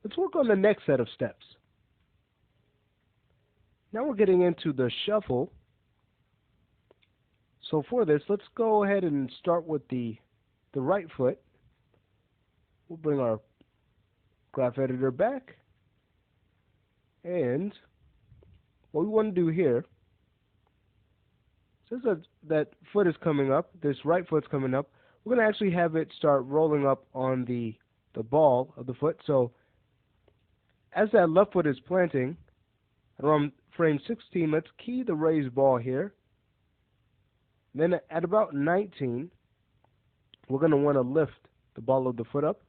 Let's work on the next set of steps. Now we're getting into the shuffle. So for this, let's go ahead and start with the right foot. We'll bring our graph editor back. And what we want to do here, since that foot is coming up, this right foot's coming up, we're going to actually have it start rolling up on the ball of the foot. So as that left foot is planting, around frame 16, let's key the raised ball here. Then at about 19, we're going to want to lift the ball of the foot up.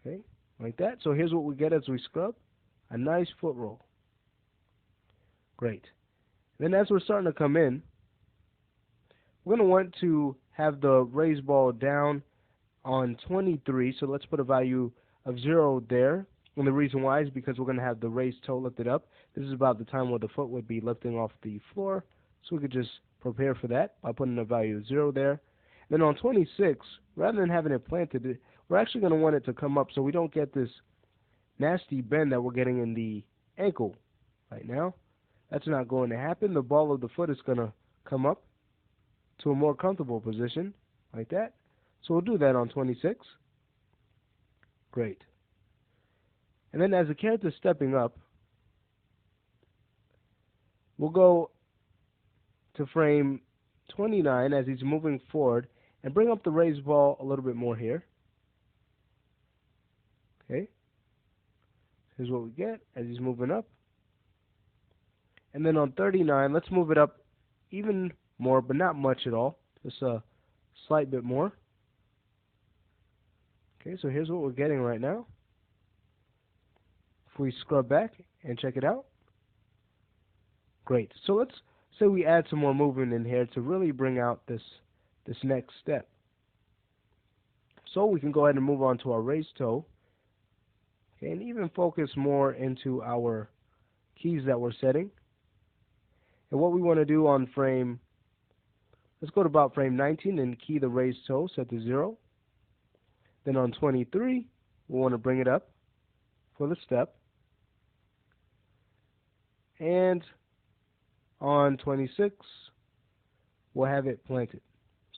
Okay, like that. So here's what we get as we scrub. A nice foot roll. Great. Then as we're starting to come in, we're going to want to have the raised ball down on 23. So let's put a value of 0 there. And the reason why is because we're going to have the raised toe lifted up. This is about the time where the foot would be lifting off the floor. So we could just prepare for that by putting a value of 0 there. Then on 26, rather than having it planted, we're actually going to want it to come up so we don't get this nasty bend that we're getting in the ankle right now. That's not going to happen. The ball of the foot is going to come up to a more comfortable position like that. So we'll do that on 26. Great. And then as the character is stepping up, we'll go to frame 29 as he's moving forward and bring up the raised ball a little bit more here. Okay. Here's what we get as he's moving up. And then on 39, let's move it up even more, but not much at all. Just a slight bit more. Okay, so here's what we're getting right now. If we scrub back and check it out. Great. So let's say we add some more movement in here to really bring out this next step. So we can go ahead and move on to our raised toe. Okay, and even focus more into our keys that we're setting. And what we want to do on frame, let's go to about frame 19 and key the raised toe, set to 0. Then on 23, we want to bring it up for the step. And on 26, we'll have it planted.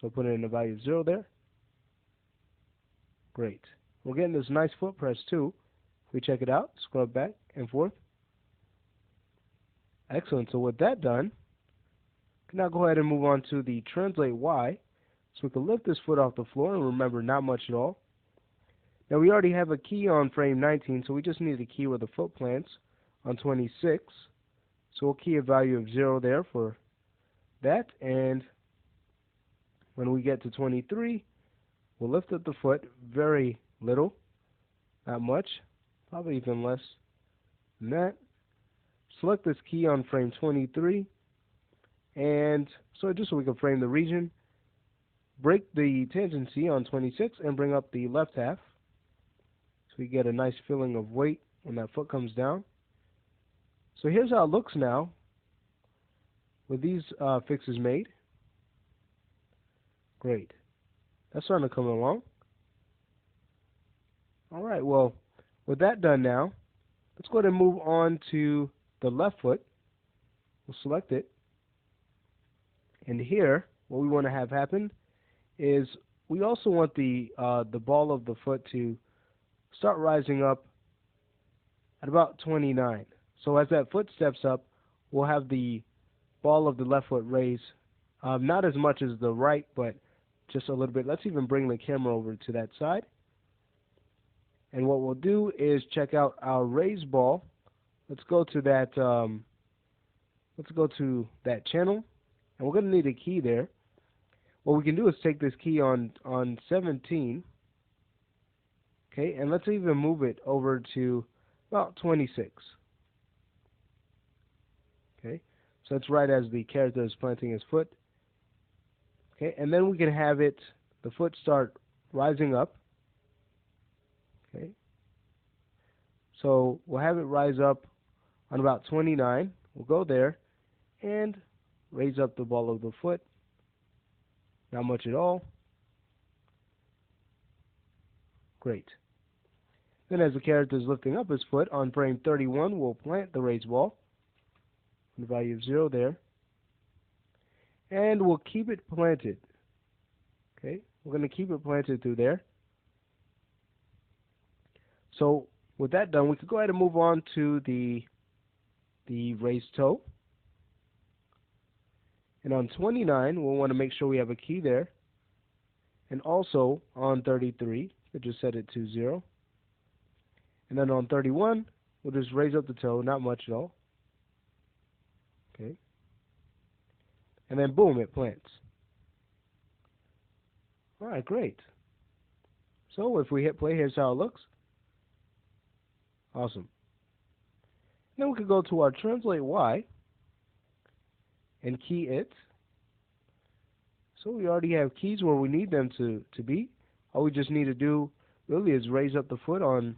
So put in a value of 0 there. Great. We're getting this nice foot press too. If we check it out, scrub back and forth. Excellent. So with that done, we can now go ahead and move on to the translate Y. So we can lift this foot off the floor, and remember, not much at all. Now we already have a key on frame 19, so we just need a key where the foot plants on 26. So we'll key a value of 0 there for that, and when we get to 23, we'll lift up the foot very little, not much, probably even less than that. Select this key on frame 23, and so just so we can frame the region, break the tangency on 26 and bring up the left half so we get a nice feeling of weight when that foot comes down. So here's how it looks now with these fixes made. Great. That's starting to come along. All right, well, with that done now, let's go ahead and move on to the left foot. We'll select it. And here, what we want to have happen is we also want the ball of the foot to start rising up at about 29. So as that foot steps up, we'll have the ball of the left foot raise, not as much as the right, but just a little bit. Let's even bring the camera over to that side. And what we'll do is check out our raised ball. Let's go to that. Channel, and we're going to need a key there. What we can do is take this key on 17. Okay, and let's even move it over to about 26. Okay, so that's right as the character is planting his foot. Okay, and then we can have the foot start rising up. Okay, so we'll have it rise up on about 29. We'll go there and raise up the ball of the foot. Not much at all. Great. Then as the character is lifting up his foot on frame 31, we'll plant the raised ball, the value of 0 there, and we'll keep it planted. Okay, we're going to keep it planted through there. So with that done, we could go ahead and move on to the raised toe. And on 29, we'll want to make sure we have a key there. And also on 33, we'll just set it to 0. And then on 31, we'll just raise up the toe, not much at all. Okay. And then boom, it plants. All right, great. So if we hit play, here's how it looks. Awesome. Then we could go to our translate Y and key it. So we already have keys where we need them to be. All we just need to do really is raise up the foot on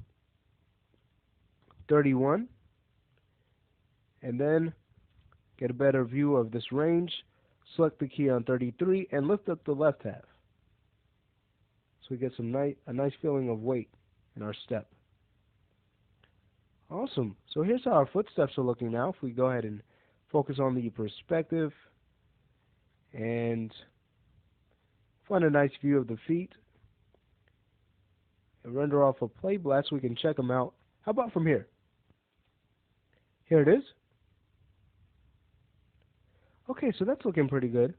31 and then get a better view of this range. Select the key on 33 and lift up the left half. So we get a nice feeling of weight in our step. Awesome. So here's how our footsteps are looking now. If we go ahead and focus on the perspective and find a nice view of the feet and render off a play blast so we can check them out. How about from here? Here it is. Okay, so that's looking pretty good.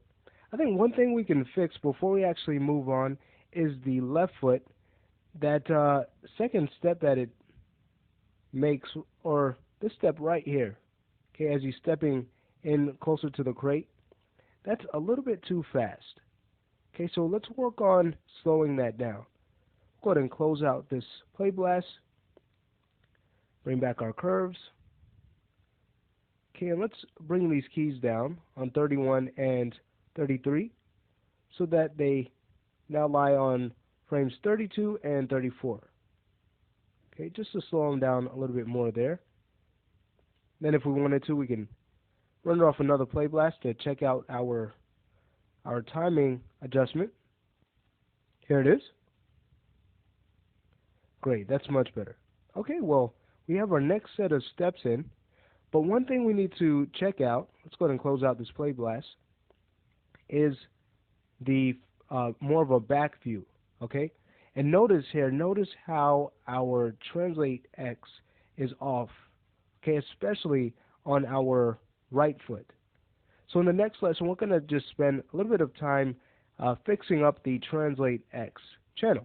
I think one thing we can fix before we actually move on is the left foot. That second step that it makes, or this step right here, okay, as he's stepping in closer to the crate, that's a little bit too fast. Okay, so let's work on slowing that down. Go ahead and close out this play blast. Bring back our curves. Okay, and let's bring these keys down on 31 and 33 so that they now lie on frames 32 and 34. Okay, just to slow them down a little bit more there. Then if we wanted to, we can render off another play blast to check out our timing adjustment. Here it is. Great, that's much better. Okay, well, we have our next set of steps in, but one thing we need to check out, let's go ahead and close out this play blast, is the more of a back view, okay? And notice here, notice how our translate X is off, okay, especially on our right foot. So in the next lesson, we're going to just spend a little bit of time fixing up the translate X channel.